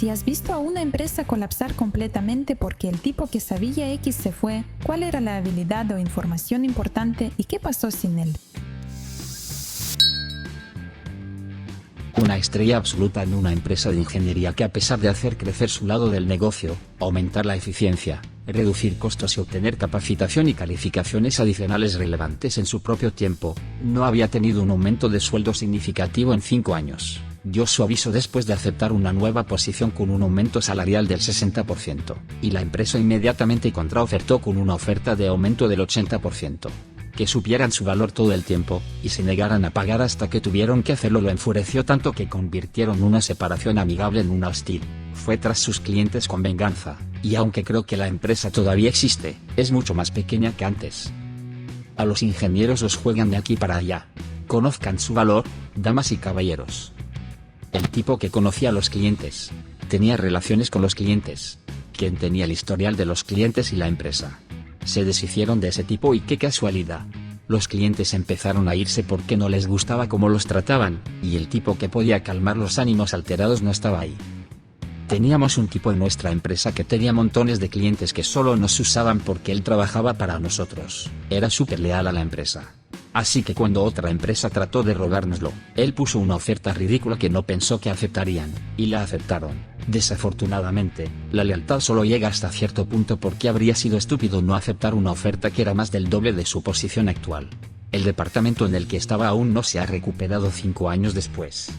Si has visto a una empresa colapsar completamente porque el tipo que sabía X se fue, ¿cuál era la habilidad o información importante y qué pasó sin él? Una estrella absoluta en una empresa de ingeniería que, a pesar de hacer crecer su lado del negocio, aumentar la eficiencia, reducir costos y obtener capacitación y calificaciones adicionales relevantes en su propio tiempo, no había tenido un aumento de sueldo significativo en 5 años. Dio su aviso después de aceptar una nueva posición con un aumento salarial del 60%, y la empresa inmediatamente contraofertó con una oferta de aumento del 80%. Que supieran su valor todo el tiempo, y se negaran a pagar hasta que tuvieron que hacerlo lo enfureció tanto que convirtieron una separación amigable en una hostil. Fue tras sus clientes con venganza, y aunque creo que la empresa todavía existe, es mucho más pequeña que antes. A los ingenieros los juegan de aquí para allá. Conozcan su valor, damas y caballeros. El tipo que conocía a los clientes, tenía relaciones con los clientes, quien tenía el historial de los clientes y la empresa. Se deshicieron de ese tipo y qué casualidad. Los clientes empezaron a irse porque no les gustaba cómo los trataban, y el tipo que podía calmar los ánimos alterados no estaba ahí. Teníamos un tipo en nuestra empresa que tenía montones de clientes que solo nos usaban porque él trabajaba para nosotros. Era súper leal a la empresa. Así que cuando otra empresa trató de robárnoslo, él puso una oferta ridícula que no pensó que aceptarían, y la aceptaron. Desafortunadamente, la lealtad solo llega hasta cierto punto porque habría sido estúpido no aceptar una oferta que era más del doble de su posición actual. El departamento en el que estaba aún no se ha recuperado 5 años después.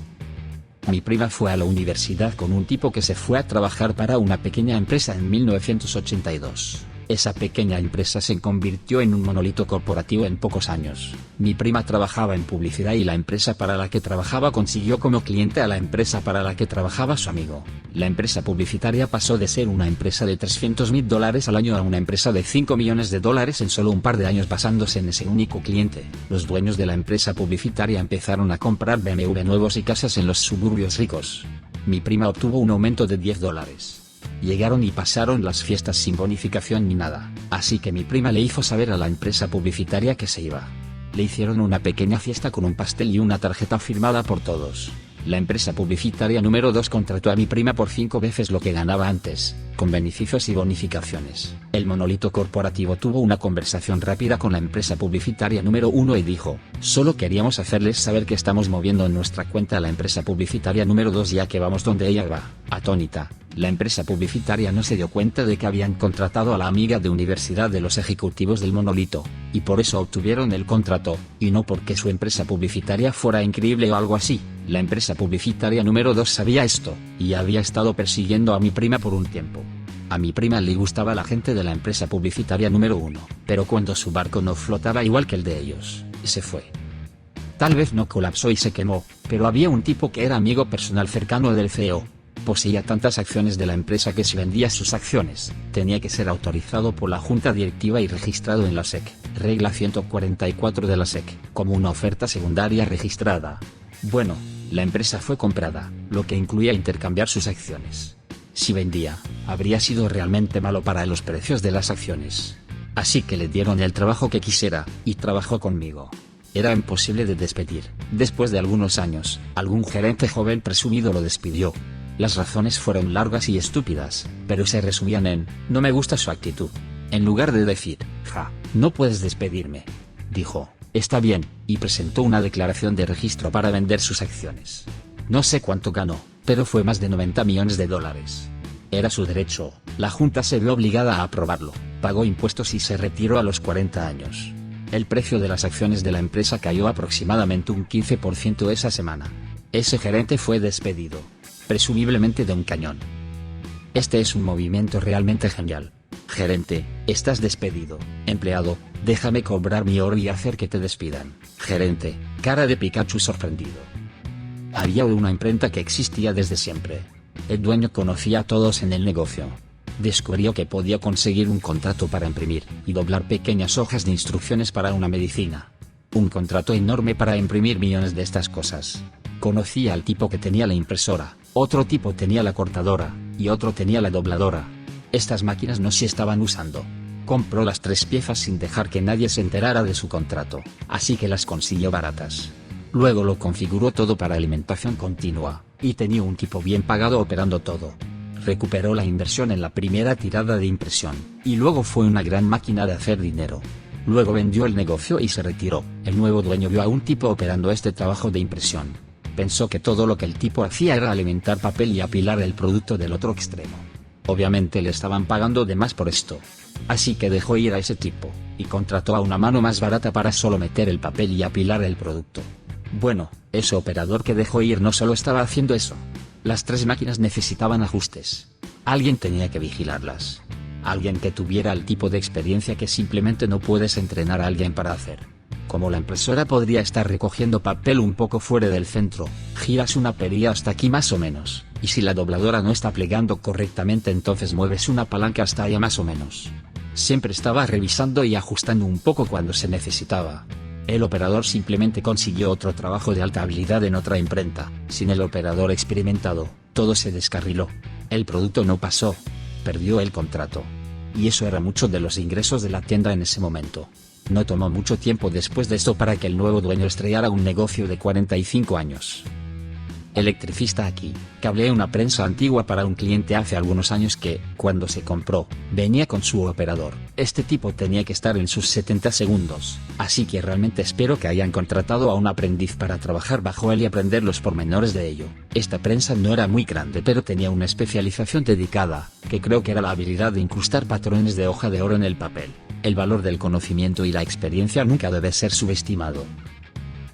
Mi prima fue a la universidad con un tipo que se fue a trabajar para una pequeña empresa en 1982. Esa pequeña empresa se convirtió en un monolito corporativo en pocos años. Mi prima trabajaba en publicidad y la empresa para la que trabajaba consiguió como cliente a la empresa para la que trabajaba su amigo. La empresa publicitaria pasó de ser una empresa de $300,000 al año a una empresa de $5 millones en solo un par de años basándose en ese único cliente. Los dueños de la empresa publicitaria empezaron a comprar BMW nuevos y casas en los suburbios ricos. Mi prima obtuvo un aumento de $10. Llegaron y pasaron las fiestas sin bonificación ni nada, así que mi prima le hizo saber a la empresa publicitaria que se iba. Le hicieron una pequeña fiesta con un pastel y una tarjeta firmada por todos. La empresa publicitaria número 2 contrató a mi prima por 5 veces lo que ganaba antes, con beneficios y bonificaciones. El monolito corporativo tuvo una conversación rápida con la empresa publicitaria número 1 y dijo: solo queríamos hacerles saber que estamos moviendo en nuestra cuenta a la empresa publicitaria número 2 ya que vamos donde ella va. Atónita, la empresa publicitaria no se dio cuenta de que habían contratado a la amiga de universidad de los ejecutivos del monolito, y por eso obtuvieron el contrato, y no porque su empresa publicitaria fuera increíble o algo así. La empresa publicitaria número 2 sabía esto, y había estado persiguiendo a mi prima por un tiempo. A mi prima le gustaba la gente de la empresa publicitaria número 1, pero cuando su barco no flotaba igual que el de ellos, se fue. Tal vez no colapsó y se quemó, pero había un tipo que era amigo personal cercano del CEO. Poseía tantas acciones de la empresa que si vendía sus acciones, tenía que ser autorizado por la junta directiva y registrado en la SEC, regla 144 de la SEC, como una oferta secundaria registrada. Bueno, la empresa fue comprada, lo que incluía intercambiar sus acciones. Si vendía, habría sido realmente malo para los precios de las acciones. Así que le dieron el trabajo que quisiera, y trabajó conmigo. Era imposible de despedir. Después de algunos años, algún gerente joven presumido lo despidió. Las razones fueron largas y estúpidas, pero se resumían en: no me gusta su actitud. En lugar de decir, no puedes despedirme, dijo, está bien, y presentó una declaración de registro para vender sus acciones. No sé cuánto ganó, pero fue más de $90 millones. Era su derecho, la junta se vio obligada a aprobarlo, pagó impuestos y se retiró a los 40 años. El precio de las acciones de la empresa cayó aproximadamente un 15% esa semana. Ese gerente fue despedido, presumiblemente de un cañón. Este es un movimiento realmente genial. Gerente, estás despedido. Empleado, déjame cobrar mi oro y hacer que te despidan. Gerente, cara de Pikachu sorprendido. Había una imprenta que existía desde siempre. El dueño conocía a todos en el negocio. Descubrió que podía conseguir un contrato para imprimir y doblar pequeñas hojas de instrucciones para una medicina. Un contrato enorme para imprimir millones de estas cosas. Conocía al tipo que tenía la impresora, otro tipo tenía la cortadora, y otro tenía la dobladora. Estas máquinas no se estaban usando. Compró las 3 piezas sin dejar que nadie se enterara de su contrato, así que las consiguió baratas. Luego lo configuró todo para alimentación continua, y tenía un tipo bien pagado operando todo. recuperó la inversión en la primera tirada de impresión, y luego fue una gran máquina de hacer dinero. Luego vendió el negocio y se retiró. El nuevo dueño vio a un tipo operando este trabajo de impresión. Pensó que todo lo que el tipo hacía era alimentar papel y apilar el producto del otro extremo. Obviamente le estaban pagando de más por esto. Así que dejó ir a ese tipo, y contrató a una mano más barata para solo meter el papel y apilar el producto. Bueno, ese operador que dejó ir no solo estaba haciendo eso. Las 3 máquinas necesitaban ajustes. Alguien tenía que vigilarlas. Alguien que tuviera el tipo de experiencia que simplemente no puedes entrenar a alguien para hacer. Como la impresora podría estar recogiendo papel un poco fuera del centro, giras una perilla hasta aquí más o menos, y si la dobladora no está plegando correctamente entonces mueves una palanca hasta allá más o menos. Siempre estaba revisando y ajustando un poco cuando se necesitaba. El operador simplemente consiguió otro trabajo de alta habilidad en otra imprenta. Sin el operador experimentado, todo se descarriló. El producto no pasó. Perdió el contrato. Y eso era mucho de los ingresos de la tienda en ese momento. No tomó mucho tiempo después de esto para que el nuevo dueño estrellara un negocio de 45 años. Electricista aquí, cableé una prensa antigua para un cliente hace algunos años que, cuando se compró, venía con su operador. Este tipo tenía que estar en sus 70 segundos, así que realmente espero que hayan contratado a un aprendiz para trabajar bajo él y aprender los pormenores de ello. Esta prensa no era muy grande pero tenía una especialización dedicada, que creo que era la habilidad de incrustar patrones de hoja de oro en el papel. El valor del conocimiento y la experiencia nunca debe ser subestimado.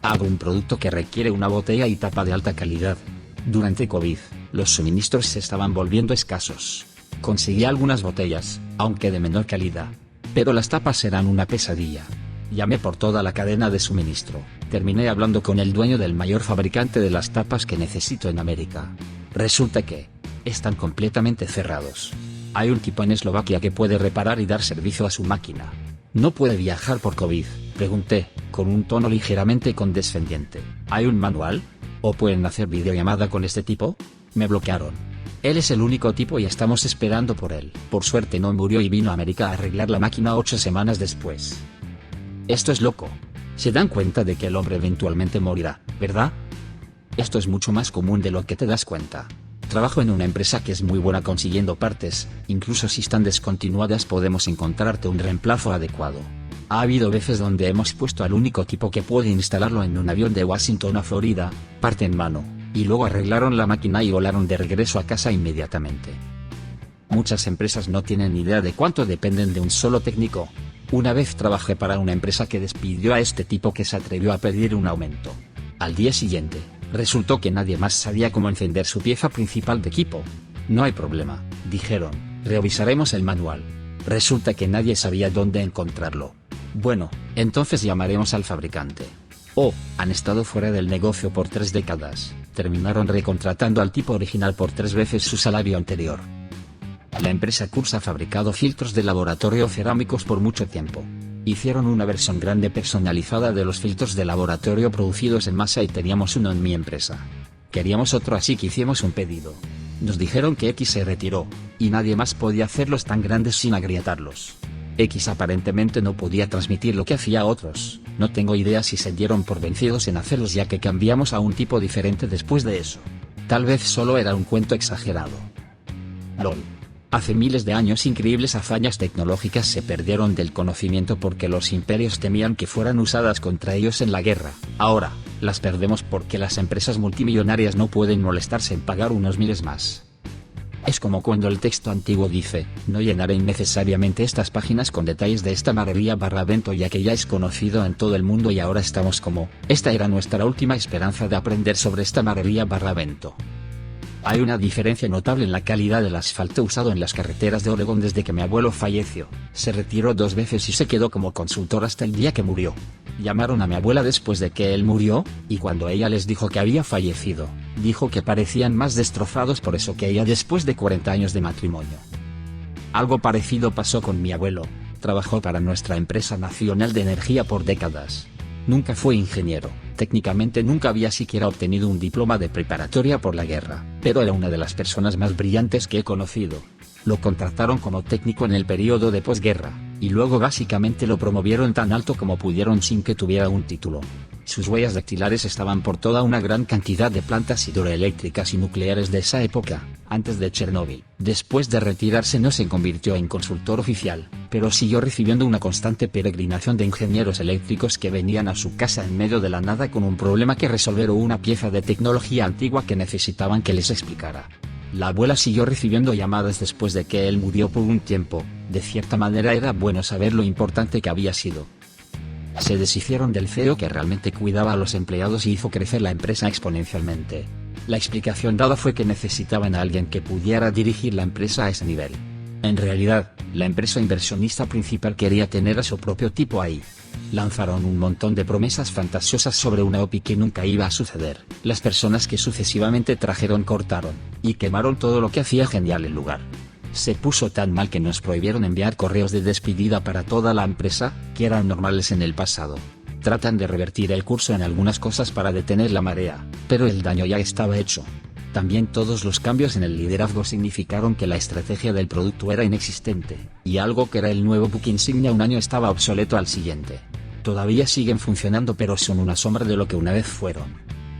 Hago un producto que requiere una botella y tapa de alta calidad. Durante COVID, los suministros se estaban volviendo escasos. Conseguí algunas botellas, aunque de menor calidad. Pero las tapas eran una pesadilla. Llamé por toda la cadena de suministro. Terminé hablando con el dueño del mayor fabricante de las tapas que necesito en América. Resulta que están completamente cerrados. Hay un tipo en Eslovaquia que puede reparar y dar servicio a su máquina. ¿No puede viajar por COVID?, pregunté, con un tono ligeramente condescendiente. ¿Hay un manual? ¿O pueden hacer videollamada con este tipo? Me bloquearon. Él es el único tipo y estamos esperando por él. Por suerte no murió y vino a América a arreglar la máquina 8 semanas después. Esto es loco. Se dan cuenta de que el hombre eventualmente morirá, ¿verdad? Esto es mucho más común de lo que te das cuenta. Trabajo en una empresa que es muy buena consiguiendo partes, incluso si están descontinuadas podemos encontrarte un reemplazo adecuado. Ha habido veces donde hemos puesto al único tipo que puede instalarlo en un avión de Washington a Florida, parte en mano, y luego arreglaron la máquina y volaron de regreso a casa inmediatamente. Muchas empresas no tienen idea de cuánto dependen de un solo técnico. Una vez trabajé para una empresa que despidió a este tipo que se atrevió a pedir un aumento. Al día siguiente, resultó que nadie más sabía cómo encender su pieza principal de equipo. No hay problema, dijeron, revisaremos el manual. Resulta que nadie sabía dónde encontrarlo. Bueno, entonces llamaremos al fabricante. Oh, han estado fuera del negocio por 3 décadas, terminaron recontratando al tipo original por 3 veces su salario anterior. La empresa Kurz ha fabricado filtros de laboratorio cerámicos por mucho tiempo. Hicieron una versión grande personalizada de los filtros de laboratorio producidos en masa y teníamos uno en mi empresa. Queríamos otro así que hicimos un pedido. Nos dijeron que X se retiró, y nadie más podía hacerlos tan grandes sin agrietarlos. X aparentemente no podía transmitir lo que hacía a otros. No tengo idea si se dieron por vencidos en hacerlos ya que cambiamos a un tipo diferente después de eso. Tal vez solo era un cuento exagerado. LOL. Hace miles de años increíbles hazañas tecnológicas se perdieron del conocimiento porque los imperios temían que fueran usadas contra ellos en la guerra. Ahora, las perdemos porque las empresas multimillonarias no pueden molestarse en pagar unos miles más. Es como cuando el texto antiguo dice, no llenaré innecesariamente estas páginas con detalles de esta maravilla/evento ya que ya es conocido en todo el mundo y ahora estamos como, esta era nuestra última esperanza de aprender sobre esta maravilla/evento. Hay una diferencia notable en la calidad del asfalto usado en las carreteras de Oregón desde que mi abuelo falleció. Se retiró 2 veces y se quedó como consultor hasta el día que murió. Llamaron a mi abuela después de que él murió, y cuando ella les dijo que había fallecido, dijo que parecían más destrozados por eso que ella después de 40 años de matrimonio. Algo parecido pasó con mi abuelo. Trabajó para nuestra empresa nacional de energía por décadas. Nunca fue ingeniero, técnicamente nunca había siquiera obtenido un diploma de preparatoria por la guerra, pero era una de las personas más brillantes que he conocido. Lo contrataron como técnico en el periodo de posguerra. y luego básicamente lo promovieron tan alto como pudieron sin que tuviera un título. Sus huellas dactilares estaban por toda una gran cantidad de plantas hidroeléctricas y nucleares de esa época, antes de Chernóbil. Después de retirarse no se convirtió en consultor oficial, pero siguió recibiendo una constante peregrinación de ingenieros eléctricos que venían a su casa en medio de la nada con un problema que resolver o una pieza de tecnología antigua que necesitaban que les explicara. La abuela siguió recibiendo llamadas después de que él murió por un tiempo. De cierta manera era bueno saber lo importante que había sido. Se deshicieron del CEO que realmente cuidaba a los empleados y hizo crecer la empresa exponencialmente. La explicación dada fue que necesitaban a alguien que pudiera dirigir la empresa a ese nivel. En realidad, la empresa inversionista principal quería tener a su propio tipo ahí. Lanzaron un montón de promesas fantasiosas sobre una OPI que nunca iba a suceder. Las personas que sucesivamente trajeron cortaron, y quemaron todo lo que hacía genial el lugar. Se puso tan mal que nos prohibieron enviar correos de despedida para toda la empresa, que eran normales en el pasado. Tratan de revertir el curso en algunas cosas para detener la marea, pero el daño ya estaba hecho. También todos los cambios en el liderazgo significaron que la estrategia del producto era inexistente, y algo que era el nuevo buque insignia un año estaba obsoleto al siguiente. Todavía siguen funcionando pero son una sombra de lo que una vez fueron.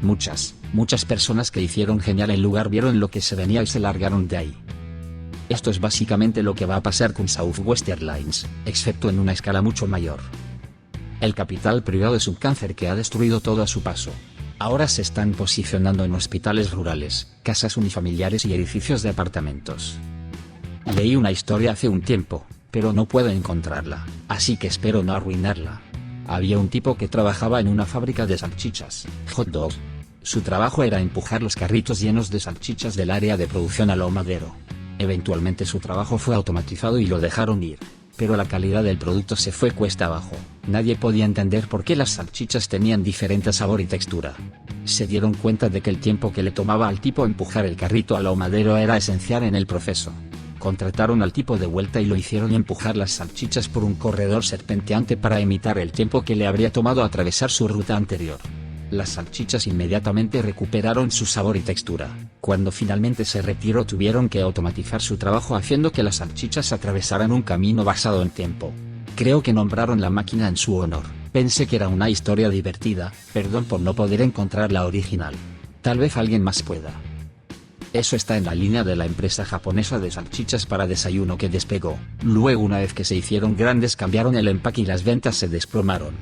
Muchas personas que hicieron genial el lugar vieron lo que se venía y se largaron de ahí. Esto es básicamente lo que va a pasar con Southwest Airlines, excepto en una escala mucho mayor. El capital privado es un cáncer que ha destruido todo a su paso. Ahora se están posicionando en hospitales rurales, casas unifamiliares y edificios de apartamentos. Leí una historia hace un tiempo, pero no puedo encontrarla, así que espero no arruinarla. Había un tipo que trabajaba en una fábrica de salchichas, hot dogs. Su trabajo era empujar los carritos llenos de salchichas del área de producción al ahumadero. Eventualmente su trabajo fue automatizado y lo dejaron ir, pero la calidad del producto se fue cuesta abajo. Nadie podía entender por qué las salchichas tenían diferente sabor y textura. Se dieron cuenta de que el tiempo que le tomaba al tipo empujar el carrito al ahumadero era esencial en el proceso. Contrataron al tipo de vuelta y lo hicieron empujar las salchichas por un corredor serpenteante para imitar el tiempo que le habría tomado atravesar su ruta anterior. Las salchichas inmediatamente recuperaron su sabor y textura. Cuando finalmente se retiró tuvieron que automatizar su trabajo haciendo que las salchichas atravesaran un camino basado en tiempo. Creo que nombraron la máquina en su honor. Pensé que era una historia divertida, perdón por no poder encontrar la original. Tal vez alguien más pueda. Eso está en la línea de la empresa japonesa de salchichas para desayuno que despegó. Luego una vez que se hicieron grandes cambiaron el empaque y las ventas se desplomaron.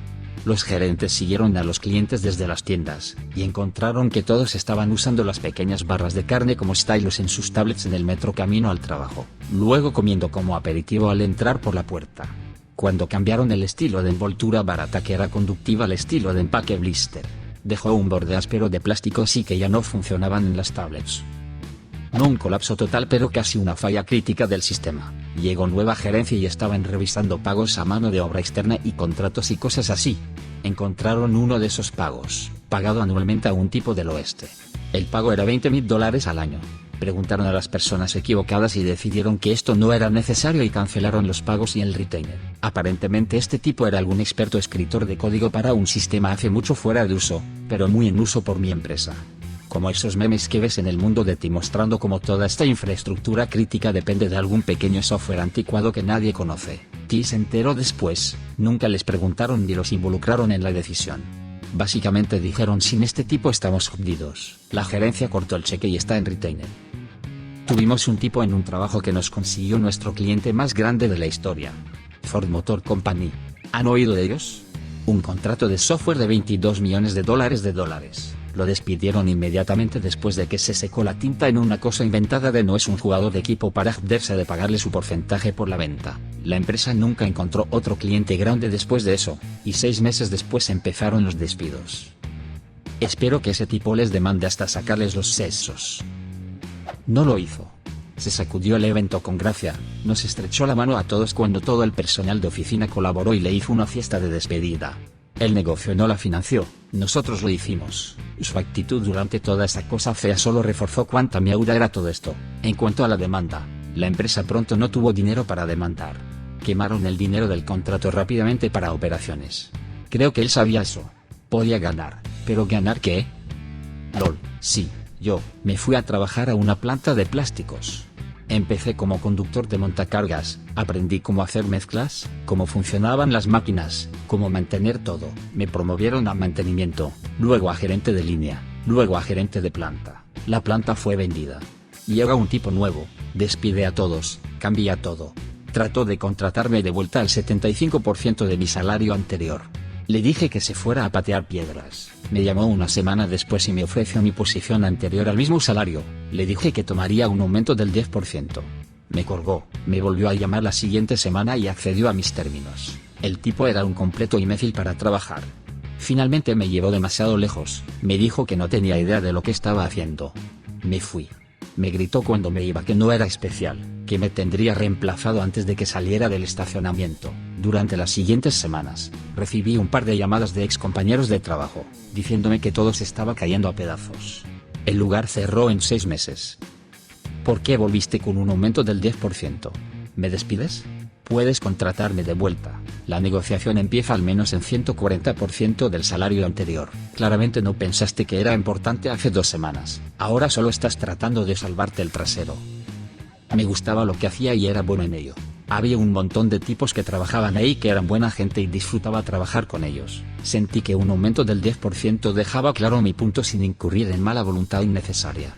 Los gerentes siguieron a los clientes desde las tiendas, y encontraron que todos estaban usando las pequeñas barras de carne como stylos en sus tablets en el metro camino al trabajo, luego comiendo como aperitivo al entrar por la puerta. Cuando cambiaron el estilo de envoltura barata que era conductiva al estilo de empaque blister, dejó un borde áspero de plástico sí que ya no funcionaban en las tablets. No un colapso total pero casi una falla crítica del sistema. Llegó nueva gerencia y estaban revisando pagos a mano de obra externa y contratos y cosas así. Encontraron uno de esos pagos, pagado anualmente a un tipo del oeste. El pago era $20,000 al año. Preguntaron a las personas equivocadas y decidieron que esto no era necesario y cancelaron los pagos y el retainer. Aparentemente este tipo era algún experto escritor de código para un sistema hace mucho fuera de uso, pero muy en uso por mi empresa. Como esos memes que ves en el mundo de ti mostrando cómo toda esta infraestructura crítica depende de algún pequeño software anticuado que nadie conoce. T se enteró después, nunca les preguntaron ni los involucraron en la decisión. Básicamente dijeron sin este tipo estamos jodidos. La gerencia cortó el cheque y está en retainer. Tuvimos un tipo en un trabajo que nos consiguió nuestro cliente más grande de la historia. Ford Motor Company. ¿Han oído de ellos? Un contrato de software de $22 millones de dólares. Lo despidieron inmediatamente después de que se secó la tinta en una cosa inventada de no es un jugador de equipo para joderse de pagarle su porcentaje por la venta. La empresa nunca encontró otro cliente grande después de eso, y 6 meses después empezaron los despidos. Espero que ese tipo les demande hasta sacarles los sesos. No lo hizo. Se sacudió el evento con gracia, nos estrechó la mano a todos cuando todo el personal de oficina colaboró y le hizo una fiesta de despedida. El negocio no la financió, nosotros lo hicimos. Su actitud durante toda esa cosa fea solo reforzó cuánta mierda era todo esto. En cuanto a la demanda, la empresa pronto no tuvo dinero para demandar. Quemaron el dinero del contrato rápidamente para operaciones. Creo que él sabía eso. Podía ganar, pero ¿ganar qué? LOL, sí, yo me fui a trabajar a una planta de plásticos. Empecé como conductor de montacargas, aprendí cómo hacer mezclas, cómo funcionaban las máquinas, cómo mantener todo. Me promovieron a mantenimiento, luego a gerente de línea, luego a gerente de planta. La planta fue vendida. Llega un tipo nuevo, despide a todos, cambia todo. Trató de contratarme de vuelta al 75% de mi salario anterior. Le dije que se fuera a patear piedras. Me llamó una semana después y me ofreció mi posición anterior al mismo salario. Le dije que tomaría un aumento del 10%. Me colgó, me volvió a llamar la siguiente semana y accedió a mis términos. El tipo era un completo imbécil para trabajar. Finalmente me llevó demasiado lejos, me dijo que no tenía idea de lo que estaba haciendo. Me fui. Me gritó cuando me iba que no era especial, que me tendría reemplazado antes de que saliera del estacionamiento. Durante las siguientes semanas, recibí un par de llamadas de ex compañeros de trabajo, diciéndome que todo se estaba cayendo a pedazos. El lugar cerró en 6 meses. ¿Por qué volviste con un aumento del 10%? ¿Me despides? Puedes contratarme de vuelta. La negociación empieza al menos en 140% del salario anterior. Claramente no pensaste que era importante hace 2 semanas. Ahora solo estás tratando de salvarte el trasero. Me gustaba lo que hacía y era bueno en ello. Había un montón de tipos que trabajaban ahí que eran buena gente y disfrutaba trabajar con ellos. Sentí que un aumento del 10% dejaba claro mi punto sin incurrir en mala voluntad innecesaria.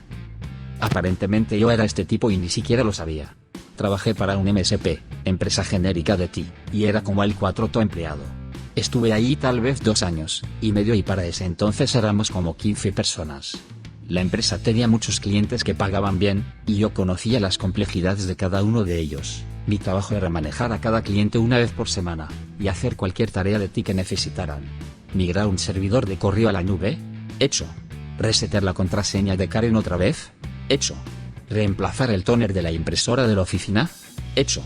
Aparentemente yo era este tipo y ni siquiera lo sabía. Trabajé para un MSP, empresa genérica de TI, y era como el cuarto empleado. Estuve ahí tal vez 2 años y medio y para ese entonces éramos como 15 personas. La empresa tenía muchos clientes que pagaban bien, y yo conocía las complejidades de cada uno de ellos. Mi trabajo era manejar a cada cliente una vez por semana, y hacer cualquier tarea de TI que necesitaran. Migrar un servidor de correo a la nube, hecho. Resetear la contraseña de Karen otra vez, hecho. Reemplazar el tóner de la impresora de la oficina, hecho.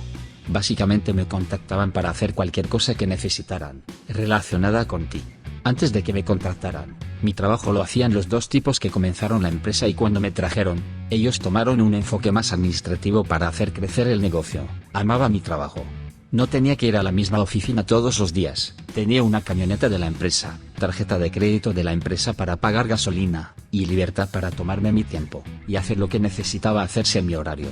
Básicamente me contactaban para hacer cualquier cosa que necesitaran, relacionada con TI. Antes de que me contrataran, mi trabajo lo hacían los 2 tipos que comenzaron la empresa y cuando me trajeron, ellos tomaron un enfoque más administrativo para hacer crecer el negocio. Amaba mi trabajo. No tenía que ir a la misma oficina todos los días, tenía una camioneta de la empresa, tarjeta de crédito de la empresa para pagar gasolina, y libertad para tomarme mi tiempo, y hacer lo que necesitaba hacerse en mi horario.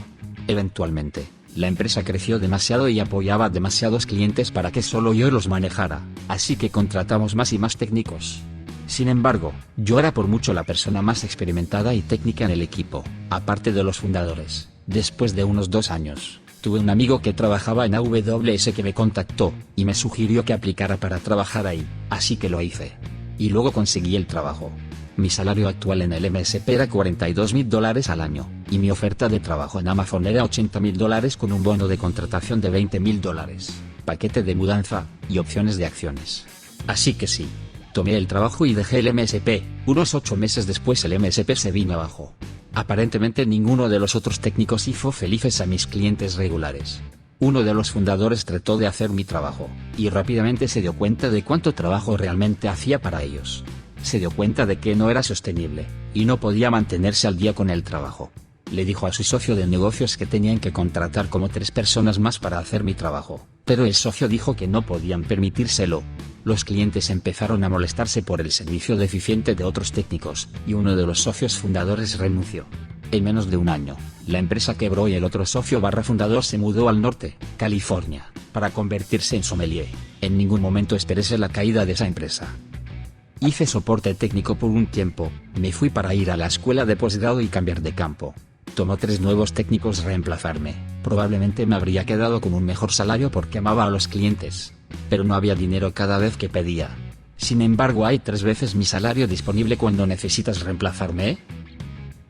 Eventualmente, la empresa creció demasiado y apoyaba a demasiados clientes para que solo yo los manejara, así que contratamos más y más técnicos. Sin embargo, yo era por mucho la persona más experimentada y técnica en el equipo, aparte de los fundadores. Después de unos 2 años, tuve un amigo que trabajaba en AWS que me contactó, y me sugirió que aplicara para trabajar ahí, así que lo hice. Y luego conseguí el trabajo. Mi salario actual en el MSP era $42.000 al año, y mi oferta de trabajo en Amazon era $80.000 con un bono de contratación de $20.000, paquete de mudanza, y opciones de acciones. Así que sí. Tomé el trabajo y dejé el MSP, unos 8 meses después el MSP se vino abajo. Aparentemente ninguno de los otros técnicos hizo felices a mis clientes regulares. Uno de los fundadores trató de hacer mi trabajo, y rápidamente se dio cuenta de cuánto trabajo realmente hacía para ellos. Se dio cuenta de que no era sostenible, y no podía mantenerse al día con el trabajo. Le dijo a su socio de negocios que tenían que contratar como 3 personas más para hacer mi trabajo, pero el socio dijo que no podían permitírselo. Los clientes empezaron a molestarse por el servicio deficiente de otros técnicos, y uno de los socios fundadores renunció. En menos de un año, la empresa quebró y el otro socio fundador se mudó al norte, California, para convertirse en sommelier. En ningún momento esperé la caída de esa empresa. Hice soporte técnico por un tiempo, me fui para ir a la escuela de posgrado y cambiar de campo. Tomó 3 nuevos técnicos reemplazarme. Probablemente me habría quedado con un mejor salario porque amaba a los clientes, pero no había dinero cada vez que pedía. Sin embargo, hay 3 veces mi salario disponible cuando necesitas reemplazarme, ¿eh?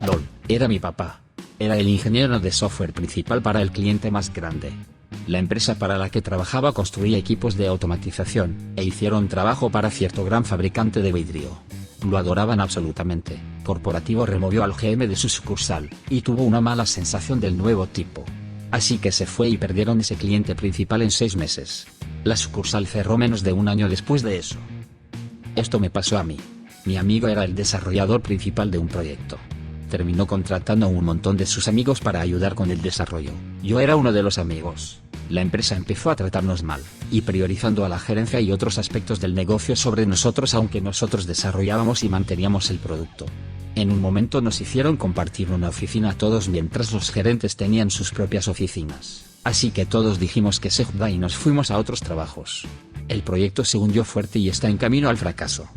LOL, era mi papá. Era el ingeniero de software principal para el cliente más grande. La empresa para la que trabajaba construía equipos de automatización, e hicieron trabajo para cierto gran fabricante de vidrio. Lo adoraban absolutamente. Corporativo removió al GM de su sucursal, y tuvo una mala sensación del nuevo tipo. Así que se fue y perdieron ese cliente principal en 6 meses. La sucursal cerró menos de un año después de eso. Esto me pasó a mí. Mi amigo era el desarrollador principal de un proyecto. Terminó contratando a un montón de sus amigos para ayudar con el desarrollo. Yo era uno de los amigos. La empresa empezó a tratarnos mal, y priorizando a la gerencia y otros aspectos del negocio sobre nosotros aunque nosotros desarrollábamos y manteníamos el producto. En un momento nos hicieron compartir una oficina a todos mientras los gerentes tenían sus propias oficinas. Así que todos dijimos que se joda y nos fuimos a otros trabajos. El proyecto se hundió fuerte y está en camino al fracaso.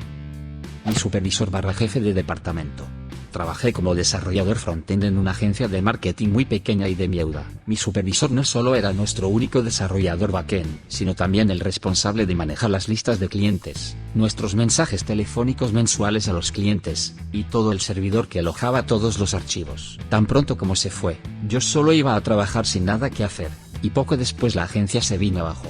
Mi supervisor / jefe de departamento. Trabajé como desarrollador frontend en una agencia de marketing muy pequeña y de mierda. Mi supervisor no solo era nuestro único desarrollador backend, sino también el responsable de manejar las listas de clientes, nuestros mensajes telefónicos mensuales a los clientes, y todo el servidor que alojaba todos los archivos. Tan pronto como se fue, yo solo iba a trabajar sin nada que hacer, y poco después la agencia se vino abajo.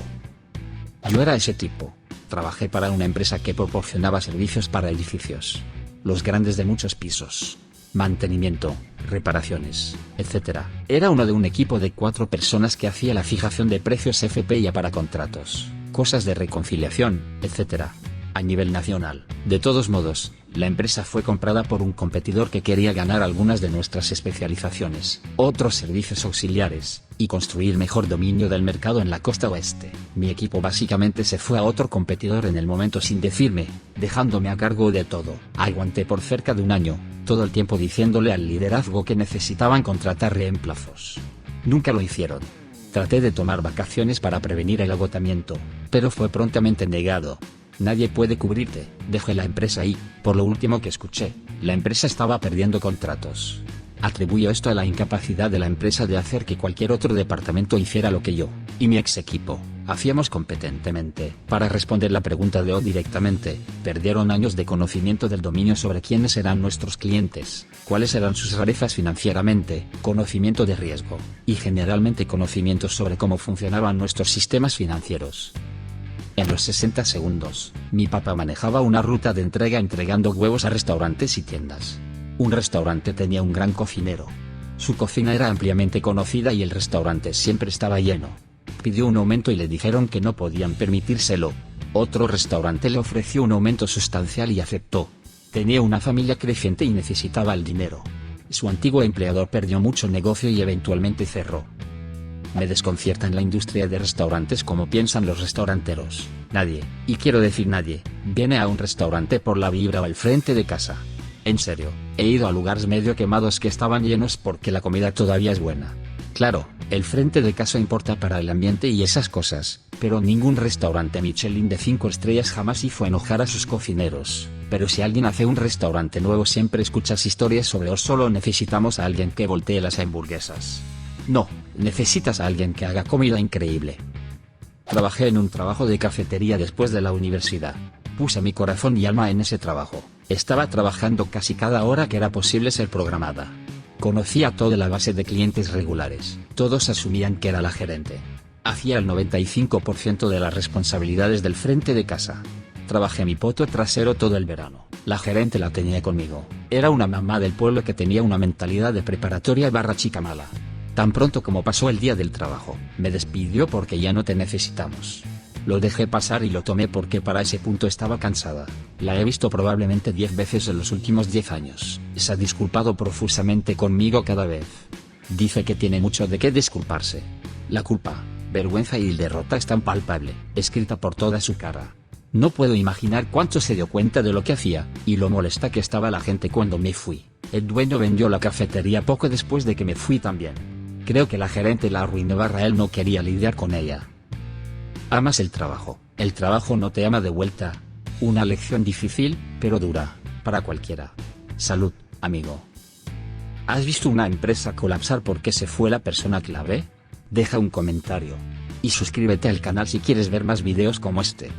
Yo era ese tipo. Trabajé para una empresa que proporcionaba servicios para edificios. Los grandes de muchos pisos, mantenimiento, reparaciones, etc. Era uno de un equipo de 4 personas que hacía la fijación de precios FPIA para contratos, cosas de reconciliación, etc. A nivel nacional. De todos modos, la empresa fue comprada por un competidor que quería ganar algunas de nuestras especializaciones, otros servicios auxiliares, y construir mejor dominio del mercado en la costa oeste. Mi equipo básicamente se fue a otro competidor en el momento sin decirme, dejándome a cargo de todo. Aguanté por cerca de un año, todo el tiempo diciéndole al liderazgo que necesitaban contratar reemplazos. Nunca lo hicieron. Traté de tomar vacaciones para prevenir el agotamiento, pero fue prontamente negado. Nadie puede cubrirte. Dejé la empresa y, por lo último que escuché, la empresa estaba perdiendo contratos. Atribuyo esto a la incapacidad de la empresa de hacer que cualquier otro departamento hiciera lo que yo, y mi ex equipo, hacíamos competentemente. Para responder la pregunta de O directamente, perdieron años de conocimiento del dominio sobre quiénes eran nuestros clientes, cuáles eran sus rarezas financieramente, conocimiento de riesgo, y generalmente conocimientos sobre cómo funcionaban nuestros sistemas financieros. En los 60 segundos, mi papá manejaba una ruta de entrega entregando huevos a restaurantes y tiendas. Un restaurante tenía un gran cocinero. Su cocina era ampliamente conocida y el restaurante siempre estaba lleno. Pidió un aumento y le dijeron que no podían permitírselo. Otro restaurante le ofreció un aumento sustancial y aceptó. Tenía una familia creciente y necesitaba el dinero. Su antiguo empleador perdió mucho negocio y eventualmente cerró. Me desconcierta en la industria de restaurantes cómo piensan los restauranteros. Nadie, y quiero decir nadie, viene a un restaurante por la vibra o al frente de casa. En serio, he ido a lugares medio quemados que estaban llenos porque la comida todavía es buena. Claro, el frente de casa importa para el ambiente y esas cosas, pero ningún restaurante Michelin de 5 estrellas jamás hizo enojar a sus cocineros. Pero si alguien hace un restaurante nuevo siempre escuchas historias sobre o solo necesitamos a alguien que voltee las hamburguesas. No, necesitas a alguien que haga comida increíble. Trabajé en un trabajo de cafetería después de la universidad. Puse mi corazón y alma en ese trabajo. Estaba trabajando casi cada hora que era posible ser programada. Conocía toda la base de clientes regulares. Todos asumían que era la gerente. Hacía el 95% de las responsabilidades del frente de casa. Trabajé mi poto trasero todo el verano. La gerente la tenía conmigo. Era una mamá del pueblo que tenía una mentalidad de preparatoria / chica mala. Tan pronto como pasó el día del trabajo, me despidió porque ya no te necesitamos. Lo dejé pasar y lo tomé porque para ese punto estaba cansada. La he visto probablemente 10 veces en los últimos 10 años. Se ha disculpado profusamente conmigo cada vez. Dice que tiene mucho de qué disculparse. La culpa, vergüenza y derrota están palpable, escrita por toda su cara. No puedo imaginar cuánto se dio cuenta de lo que hacía, y lo molesta que estaba la gente cuando me fui. El dueño vendió la cafetería poco después de que me fui también. Creo que la gerente la arruinó / él no quería lidiar con ella. Amas el trabajo no te ama de vuelta. Una lección difícil, pero dura, para cualquiera. Salud, amigo. ¿Has visto una empresa colapsar porque se fue la persona clave? Deja un comentario. Y suscríbete al canal si quieres ver más videos como este.